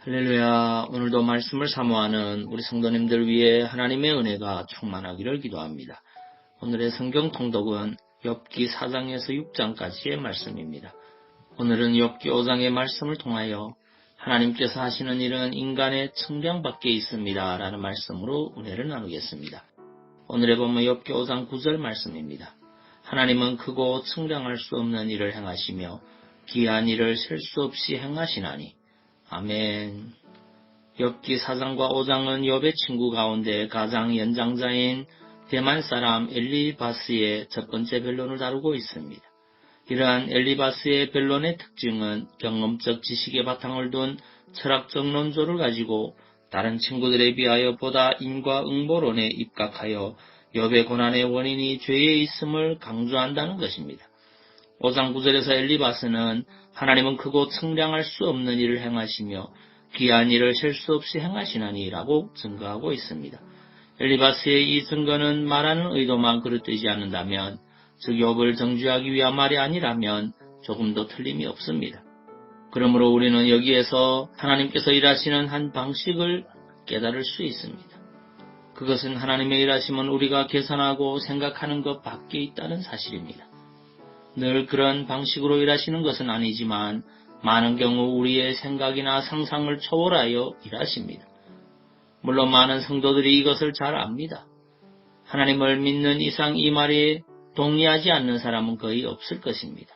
할렐루야. 오늘도 말씀을 사모하는 우리 성도님들 위해 하나님의 은혜가 충만하기를 기도합니다. 오늘의 성경 통독은 욥기 4장에서 6장까지의 말씀입니다. 오늘은 욥기 5장의 말씀을 통하여 하나님께서 하시는 일은 인간의 측량 밖에 있습니다 라는 말씀으로 은혜를 나누겠습니다. 오늘의 본문 욥기 5장 9절 말씀입니다. 하나님은 크고 측량할 수 없는 일을 행하시며 기이한 일을 셀 수 없이 행하시나니. 아멘. 욥기 4장과 5장은 욥의 친구 가운데 가장 연장자인 대만 사람 엘리바스의 첫 번째 변론을 다루고 있습니다. 이러한 엘리바스의 변론의 특징은 경험적 지식의 바탕을 둔 철학적 논조를 가지고 다른 친구들에 비하여 보다 인과응보론에 입각하여 욥의 고난의 원인이 죄에 있음을 강조한다는 것입니다. 5장 9절에서 엘리바스는 하나님은 크고 측량할 수 없는 일을 행하시며 귀한 일을 셀 수 없이 행하시나니 라고 증거하고 있습니다. 엘리바스의 이 증거는 말하는 의도만 그릇되지 않는다면, 즉 욥을 정죄하기 위한 말이 아니라면 조금도 틀림이 없습니다. 그러므로 우리는 여기에서 하나님께서 일하시는 한 방식을 깨달을 수 있습니다. 그것은 하나님의 일하심은 우리가 계산하고 생각하는 것 밖에 있다는 사실입니다. 늘 그런 방식으로 일하시는 것은 아니지만 많은 경우 우리의 생각이나 상상을 초월하여 일하십니다. 물론 많은 성도들이 이것을 잘 압니다. 하나님을 믿는 이상 이 말에 동의하지 않는 사람은 거의 없을 것입니다.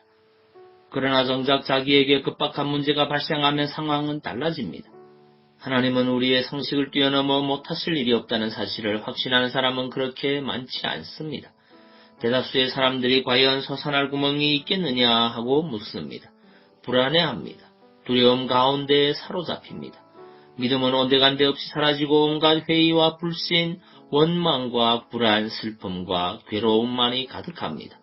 그러나 정작 자기에게 급박한 문제가 발생하면 상황은 달라집니다. 하나님은 우리의 상식을 뛰어넘어 못하실 일이 없다는 사실을 확신하는 사람은 그렇게 많지 않습니다. 대다수의 사람들이 과연 솟아날 구멍이 있겠느냐 하고 묻습니다. 불안해합니다. 두려움 가운데 사로잡힙니다. 믿음은 온데간데 없이 사라지고 온갖 회의와 불신, 원망과 불안, 슬픔과 괴로움만이 가득합니다.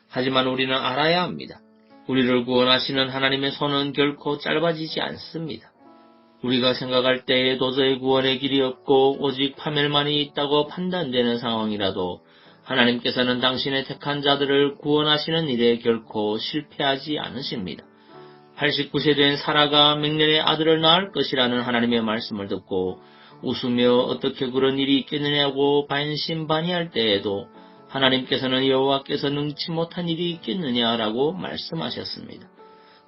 하지만 우리는 알아야 합니다. 우리를 구원하시는 하나님의 손은 결코 짧아지지 않습니다. 우리가 생각할 때에 도저히 구원의 길이 없고 오직 파멸만이 있다고 판단되는 상황이라도 하나님께서는 당신의 택한 자들을 구원하시는 일에 결코 실패하지 않으십니다. 89세 된 사라가 맹년에 아들을 낳을 것이라는 하나님의 말씀을 듣고 웃으며 어떻게 그런 일이 있겠느냐고 반신반의할 때에도 하나님께서는 여호와께서 능치 못한 일이 있겠느냐라고 말씀하셨습니다.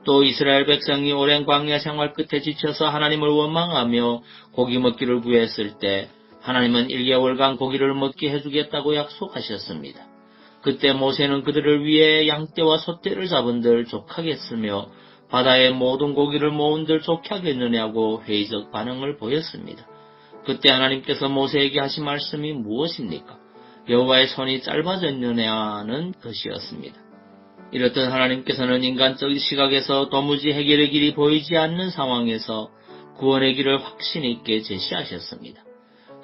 또 이스라엘 백성이 오랜 광야 생활 끝에 지쳐서 하나님을 원망하며 고기 먹기를 구했을 때 하나님은 1개월간 고기를 먹게 해주겠다고 약속하셨습니다. 그때 모세는 그들을 위해 양떼와 소떼를 잡은들 족하겠으며 바다의 모든 고기를 모은들 좋게 하겠느냐고 회의적 반응을 보였습니다. 그때 하나님께서 모세에게 하신 말씀이 무엇입니까? 여호와의 손이 짧아졌느냐는 것이었습니다. 이렇듯 하나님께서는 인간적 시각에서 도무지 해결의 길이 보이지 않는 상황에서 구원의 길을 확신 있게 제시하셨습니다.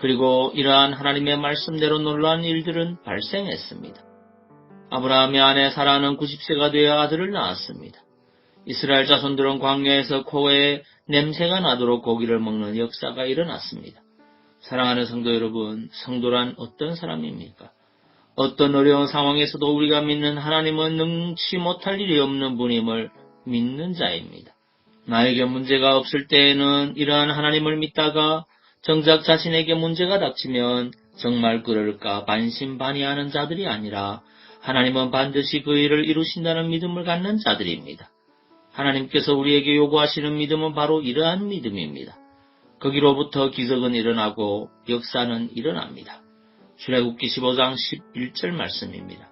그리고 이러한 하나님의 말씀대로 놀라운 일들은 발생했습니다. 아브라함의 아내 사라는 90세가 되어 아들을 낳았습니다. 이스라엘 자손들은 광야에서 코에 냄새가 나도록 고기를 먹는 역사가 일어났습니다. 사랑하는 성도 여러분, 성도란 어떤 사람입니까? 어떤 어려운 상황에서도 우리가 믿는 하나님은 능치 못할 일이 없는 분임을 믿는 자입니다. 나에게 문제가 없을 때에는 이러한 하나님을 믿다가 정작 자신에게 문제가 닥치면 정말 그럴까 반신반의하는 자들이 아니라 하나님은 반드시 그 일을 이루신다는 믿음을 갖는 자들입니다. 하나님께서 우리에게 요구하시는 믿음은 바로 이러한 믿음입니다. 거기로부터 기적은 일어나고 역사는 일어납니다. 출애굽기 15장 11절 말씀입니다.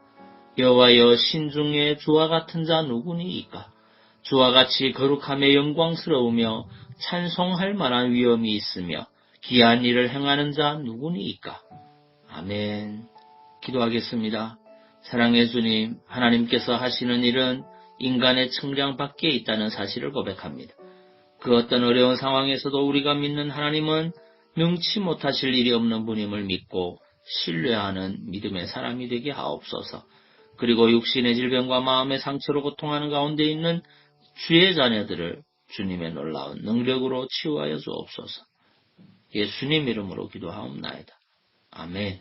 여호와여 신중에 주와 같은 자 누구니이까? 주와 같이 거룩함에 영광스러우며 찬송할 만한 위엄이 있으며 기이한 일을 행하는 자 누구니이까? 아멘. 기도하겠습니다. 사랑의 주님, 하나님께서 하시는 일은 인간의 측량 밖에 있다는 사실을 고백합니다. 그 어떤 어려운 상황에서도 우리가 믿는 하나님은 능치 못하실 일이 없는 분임을 믿고 신뢰하는 믿음의 사람이 되게 하옵소서. 그리고 육신의 질병과 마음의 상처로 고통하는 가운데 있는 주의 자녀들을 주님의 놀라운 능력으로 치유하여 주옵소서. 예수님 이름으로 기도하옵나이다. 아멘.